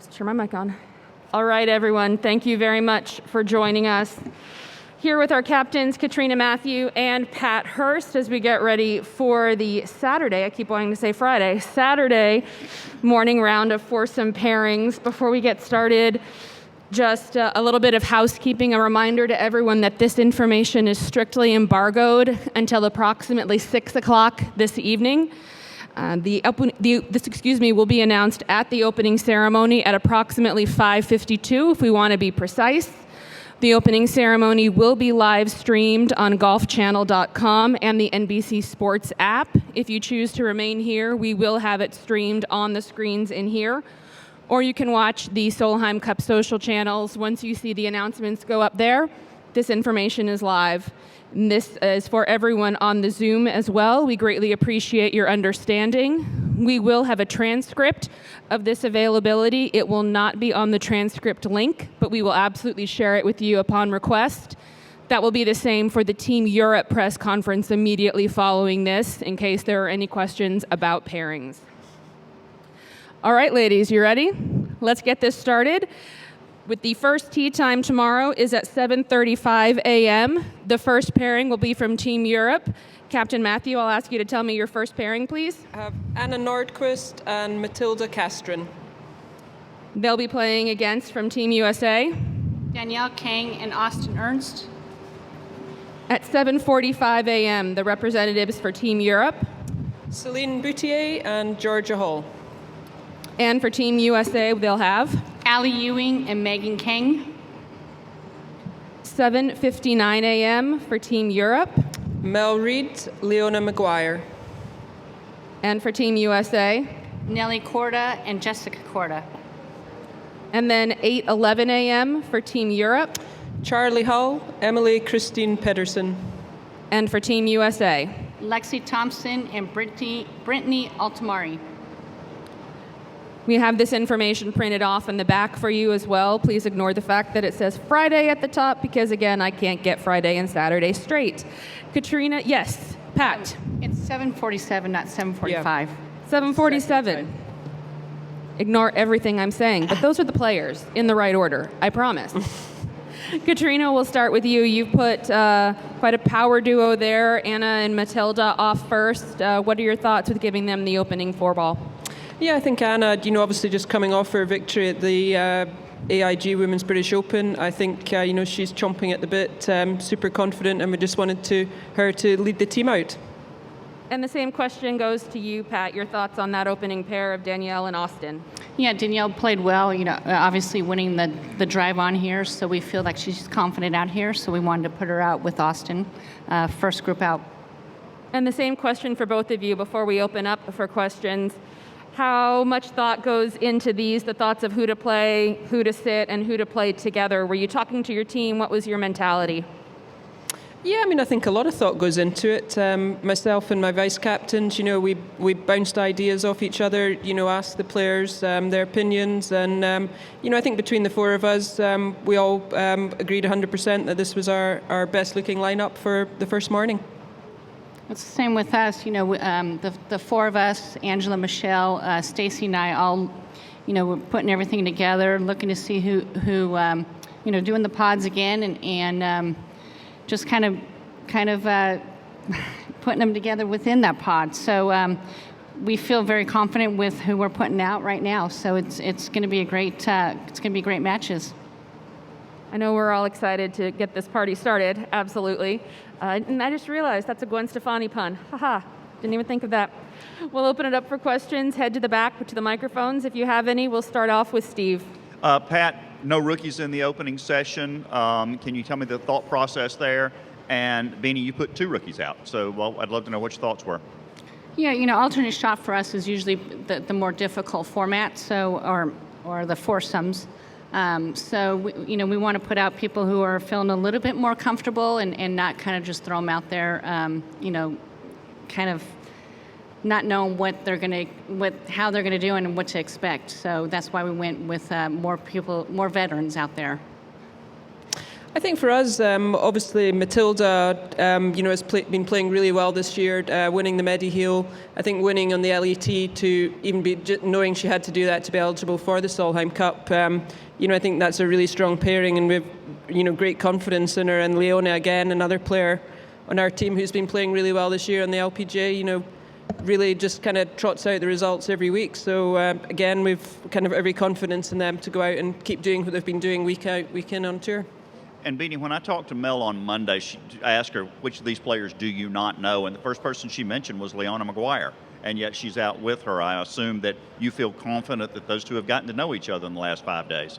Let's turn my mic on. All right, everyone. Thank you very much for joining us. Here with our captains, Catriona Matthew and Pat Hurst, as we get ready for the Saturday, I keep wanting to say Friday, Saturday morning round of foursome pairings. Before we get started, just a little bit of housekeeping, a reminder to everyone that this information is strictly embargoed until approximately 6 o'clock this evening. This will be announced at the opening ceremony at approximately 5:52, if we want to be precise. The opening ceremony will be live streamed on golfchannel.com and the NBC Sports app. If you choose to remain here, we will have it streamed on the screens in here. Or you can watch the Solheim Cup social channels. Once you see the announcements go up there, this information is live. And this is for everyone on the Zoom as well. We greatly appreciate your understanding. We will have a transcript of this availability. It will not be on the transcript link, but we will absolutely share it with you upon request. That will be the same for the Team Europe press conference immediately following this, in case there are any questions about pairings. All right, ladies, you ready? Let's get this started. With the first tee time tomorrow is at 7:35 a.m. The first pairing will be from Team Europe. Captain Matthew, I'll ask you to tell me your first pairing, please. Anna Nordquist and Matilda Castron. They'll be playing against, from Team USA, Danielle Kang and Austin Ernst. At 7:45 a.m., the representatives for Team Europe. Celine Boutier and Georgia Hall. And for Team USA, they'll have Allie Ewing and Megan Kang. 7:59 a.m. for Team Europe. Mel Reed, Leona McGuire. And for Team USA, Nellie Corda and Jessica Corda. and then 8:11 a.m. for Team Europe. Charlie Hull, Emily Christine Pedersen. And for Team USA, Lexi Thompson and Brittany Altamari. we have this information printed off in the back for you as well. Please ignore the fact that it says Friday at the top, because again, I can't get Friday and Saturday straight. Catriona, yes, Pat. It's 7:47, not 7:45. Yeah. 7:47. Ignore everything I'm saying, but those are the players in the right order, I promise. Catriona, we'll start with you. You've put quite a power duo there, Anna and Matilda off first. What are your thoughts with giving them the opening four ball? Yeah, I think Anna, obviously just coming off her victory at the AIG Women's British Open, I think, she's chomping at the bit, super confident, and we just wanted her to lead the team out. And the same question goes to you, Pat. Your thoughts on that opening pair of Danielle and Austin? Yeah, Danielle played well, obviously winning the drive on here, so we feel like she's confident out here, so we wanted to put her out with Austin, first group out. And the same question for both of you before we open up for questions. How much thought goes into these, the thoughts of who to play, who to sit, and who to play together? Were you talking to your team? What was your mentality? Yeah, I think a lot of thought goes into it. Myself and my vice captains, we bounced ideas off each other, asked the players their opinions, and I think between the four of us, we all agreed 100% that this was our best looking lineup for the first morning. It's the same with us, the four of us, Angela, Michelle, Stacy and I, all, we're putting everything together, looking to see who doing the pods again, and just kind of putting them together within that pod. So we feel very confident with who we're putting out right now. So it's going to be great matches. I know we're all excited to get this party started, absolutely. And I just realized that's a Gwen Stefani pun. Haha, didn't even think of that. We'll open it up for questions. Head to the back, to the microphones. If you have any, we'll start off with Steve. Pat, no rookies in the opening session. Can you tell me the thought process there? And Beanie, you put two rookies out. So, I'd love to know what your thoughts were. Yeah, alternate shot for us is usually the more difficult format, or the foursomes. So we want to put out people who are feeling a little bit more comfortable and not kind of just throw them out there, kind of not knowing how they're gonna do and what to expect. So that's why we went with more veterans out there. I think for us, obviously Matilda, has been playing really well this year, winning the Mediheal. I think winning on the LET to even be knowing she had to do that to be eligible for the Solheim Cup. I think that's a really strong pairing, and we've great confidence in her. And Leona again, another player on our team who's been playing really well this year on the LPGA. Really just kind of trots out the results every week. So again, we've kind of every confidence in them to go out and keep doing what they've been doing week out, week in on tour. And Beanie, when I talked to Mel on Monday, I asked her, which of these players do you not know? And the first person she mentioned was Leona Maguire. And yet she's out with her. I assume that you feel confident that those two have gotten to know each other in the last 5 days.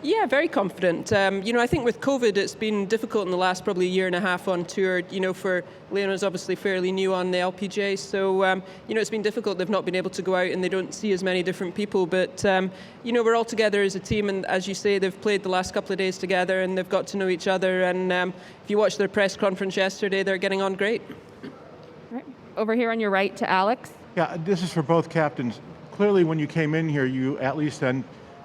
Yeah, very confident. I think with COVID, it's been difficult in the last probably year and a half on tour. For Leona's obviously fairly new on the LPGA, so it's been difficult. They've not been able to go out and they don't see as many different people. But we're all together as a team, and as you say, they've played the last couple of days together and they've got to know each other. And if you watched their press conference yesterday, they're getting on great. Right. Over here on your right to Alex. Yeah, this is for both captains. Clearly, when you came in here, you at least then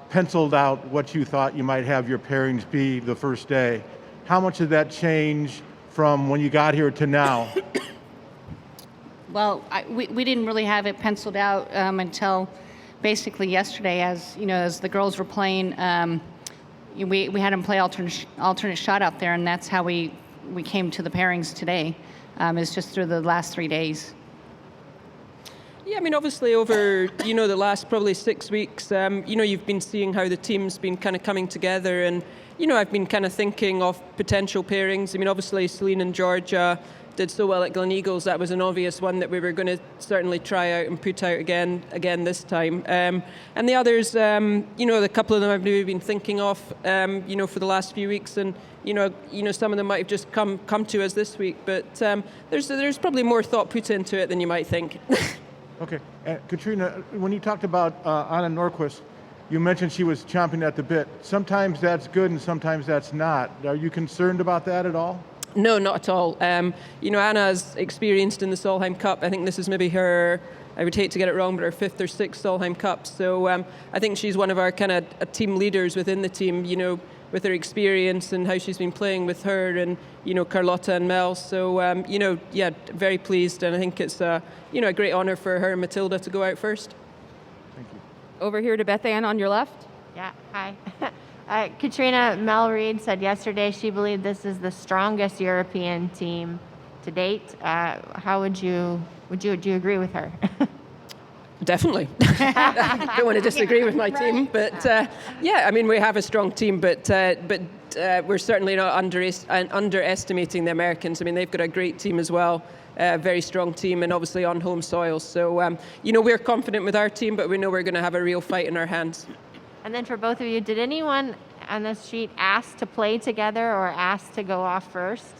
penciled out what you thought you might have your pairings be the first day. How much did that change from when you got here to now? Well, we didn't really have it penciled out until basically yesterday, as the girls were playing. We had them play alternate shot out there, and that's how we came to the pairings today. Is just through the last 3 days. Yeah, obviously over, the last probably 6 weeks, you've been seeing how the team's been kind of coming together, and, I've been kind of thinking of potential pairings. Obviously Celine and Georgia did so well at Gleneagles. That was an obvious one that we were going to certainly try out and put out again this time. And the others, a couple of them I've maybe been thinking of, for the last few weeks, and, some of them might have just come to us this week, but there's probably more thought put into it than you might think. Okay. Catriona, when you talked about Anna Norquist, you mentioned she was chomping at the bit. Sometimes that's good and sometimes that's not. Are you concerned about that at all? No, not at all. Anna's experienced in the Solheim Cup. I think this is maybe her, I would hate to get it wrong, but her 5th or 6th Solheim Cup. So I think she's one of our kind of team leaders within the team, with her experience and how she's been playing with her and, Carlotta and Mel. So, very pleased. And I think it's, a great honour for her and Matilda to go out first. Thank you. Over here to Beth Ann on your left. Yeah, hi. Catriona, Mel Reid said yesterday she believed this is the strongest European team to date. How would you agree with her? Definitely. I don't want to disagree with my team, but we have a strong team, but we're certainly not underestimating the Americans. They've got a great team as well, a very strong team, and obviously on home soil. So, we're confident with our team, but we know we're going to have a real fight in our hands. And then for both of you, did anyone on this sheet ask to play together or ask to go off first?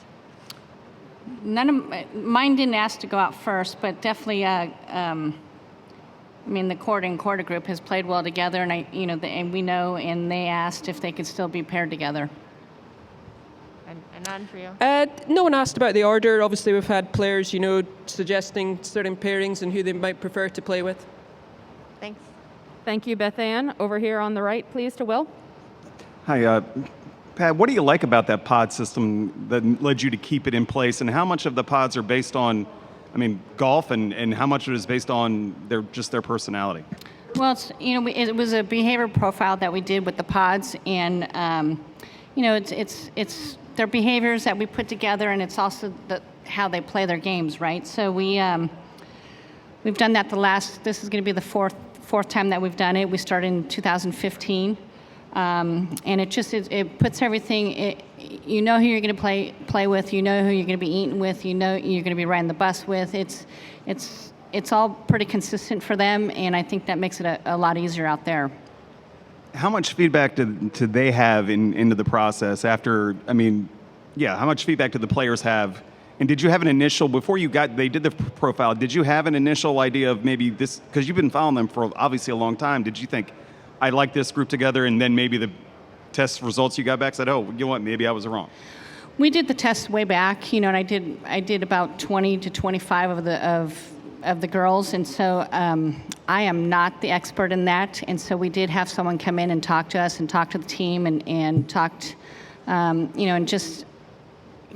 None of mine didn't ask to go out first, but definitely, the Korda and Korda group has played well together, and and we know, and they asked if they could still be paired together. And none for you? No one asked about the order. Obviously, we've had players, suggesting certain pairings and who they might prefer to play with. Thanks. Thank you, Beth Ann. Over here on the right, please, to Will. Hi, Pat, what do you like about that pod system that led you to keep it in place, and how much of the pods are based on, golf, and how much of it is based on their personality? Well, it was a behavior profile that we did with the pods, and it's their behaviors that we put together, and it's also how they play their games, right? So we've done that this is going to be the fourth time that we've done it. We started in 2015, and it puts everything. You know who you're going to play with. You know who you're going to be eating with. You know you're going to be riding the bus with. It's all pretty consistent for them, and I think that makes it a lot easier out there. How much feedback did they have into the process after? How much feedback did the players have? And did you have an initial, before they did the profile, did you have an initial idea of maybe this, because you've been following them for obviously a long time, did you think, I like this group together, and then maybe the test results you got back said, oh, you know what, maybe I was wrong? We did the tests way back, and I did about 20 to 25 of the girls, and so I am not the expert in that, and so we did have someone come in and talk to us and talk to the team and talked and just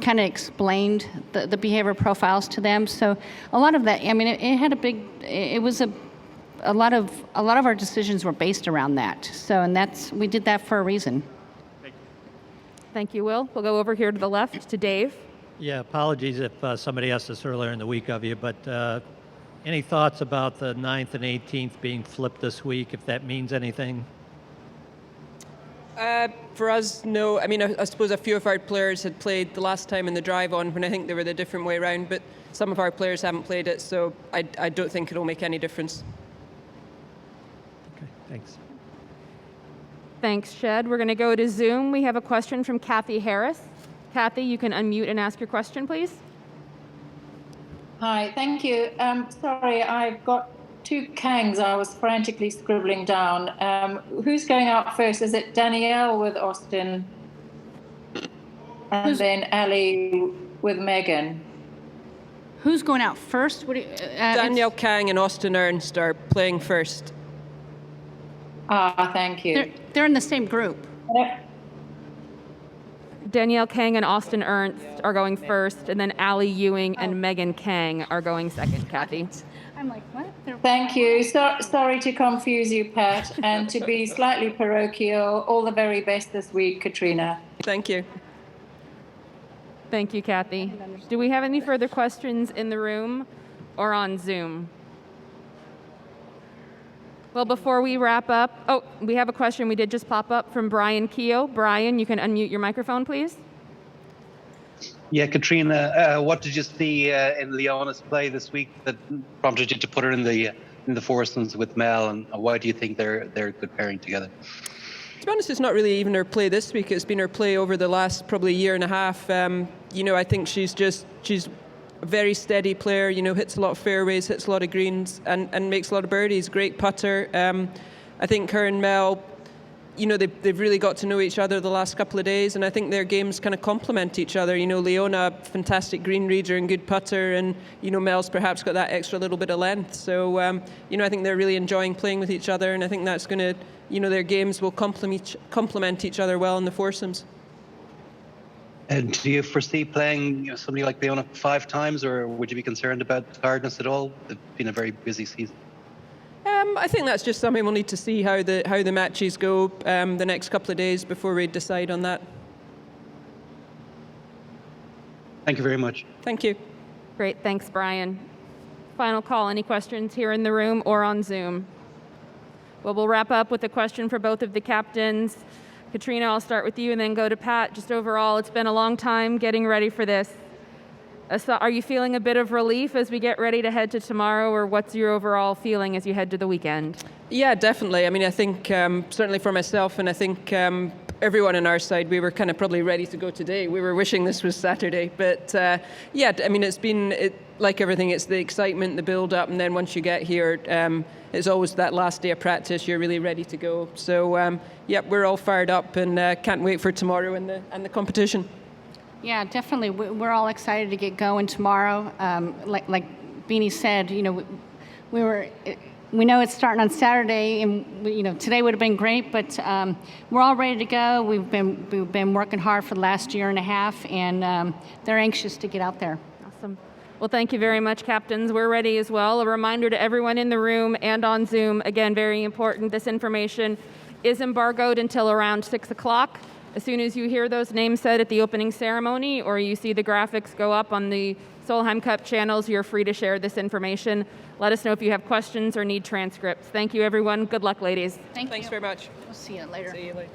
kind of explained the behavior profiles to them. So a lot of that, I mean, it was a lot of our decisions were based around that. So, and we did that for a reason. Thank you, Will. We'll go over here to the left to Dave. Yeah, apologies if somebody asked this earlier in the week of you, but any thoughts about the 9th and 18th being flipped this week, if that means anything? For us, no. I mean, I suppose a few of our players had played the last time in the drive-on when I think they were the different way around, but some of our players haven't played it, so I don't think it'll make any difference. Okay, thanks. Thanks, Shed. We're going to go to Zoom. We have a question from Kathy Harris. Kathy, you can unmute and ask your question, please. Hi, thank you. Sorry, I've got 2 Kangs I was frantically scribbling down. Who's going out first? Is it Danielle with Austin? And then Ali with Megan? Who's going out first? Danielle Kang and Austin Ernst are playing first. Thank you. They're in the same group. Danielle Kang and Austin Ernst are going first, and then Ali Ewing and Megan Kang are going second, Kathy. I'm like, what? Thank you. Sorry to confuse you, Pat, and to be slightly parochial. All the very best this week, Catriona. Thank you. Thank you, Kathy. Do we have any further questions in the room or on Zoom? Well, before we wrap up, we have a question we did just pop up from Brian Keogh. Brian, you can unmute your microphone, please. Yeah, Catriona, what did you see in Leona's play this week that prompted you to put her in the foursomes with Mel, and why do you think they're a good pairing together? To be honest, it's not really even her play this week. It's been her play over the last probably year and a half. I think she's a very steady player, hits a lot of fairways, hits a lot of greens, and makes a lot of birdies. Great putter. I think her and Mel, they've really got to know each other the last couple of days, and I think their games kind of complement each other. Leona, fantastic green reader and good putter, and, Mel's perhaps got that extra little bit of length. So, I think they're really enjoying playing with each other, and I think that's going to, their games will complement each other well in the foursomes. And do you foresee playing somebody like Leona 5 times, or would you be concerned about tiredness at all? It's been a very busy season. I think that's just something we'll need to see how the matches go the next couple of days before we decide on that. Thank you very much. Thank you. Great, thanks, Brian. Final call, any questions here in the room or on Zoom? Well, we'll wrap up with a question for both of the captains. Catriona, I'll start with you and then go to Pat. Just overall, it's been a long time getting ready for this. Are you feeling a bit of relief as we get ready to head to tomorrow, or what's your overall feeling as you head to the weekend? Yeah, definitely. I mean, I think certainly for myself, and I think everyone on our side, we were kind of probably ready to go today. We were wishing this was Saturday. But it's been, like everything, it's the excitement, the build-up, and then once you get here, it's always that last day of practice, you're really ready to go. So, we're all fired up and can't wait for tomorrow and the competition. Yeah, definitely. We're all excited to get going tomorrow. Like Beanie said, we know it's starting on Saturday, and today would have been great, but we're all ready to go. We've been working hard for the last year and a half, and they're anxious to get out there. Awesome. Well, thank you very much, captains. We're ready as well. A reminder to everyone in the room and on Zoom, again, very important, this information is embargoed until around 6 o'clock. As soon as you hear those names said at the opening ceremony, or you see the graphics go up on the Solheim Cup channels, you're free to share this information. Let us know if you have questions or need transcripts. Thank you, everyone. Good luck, ladies. Thanks very much. We'll see you later. See you later.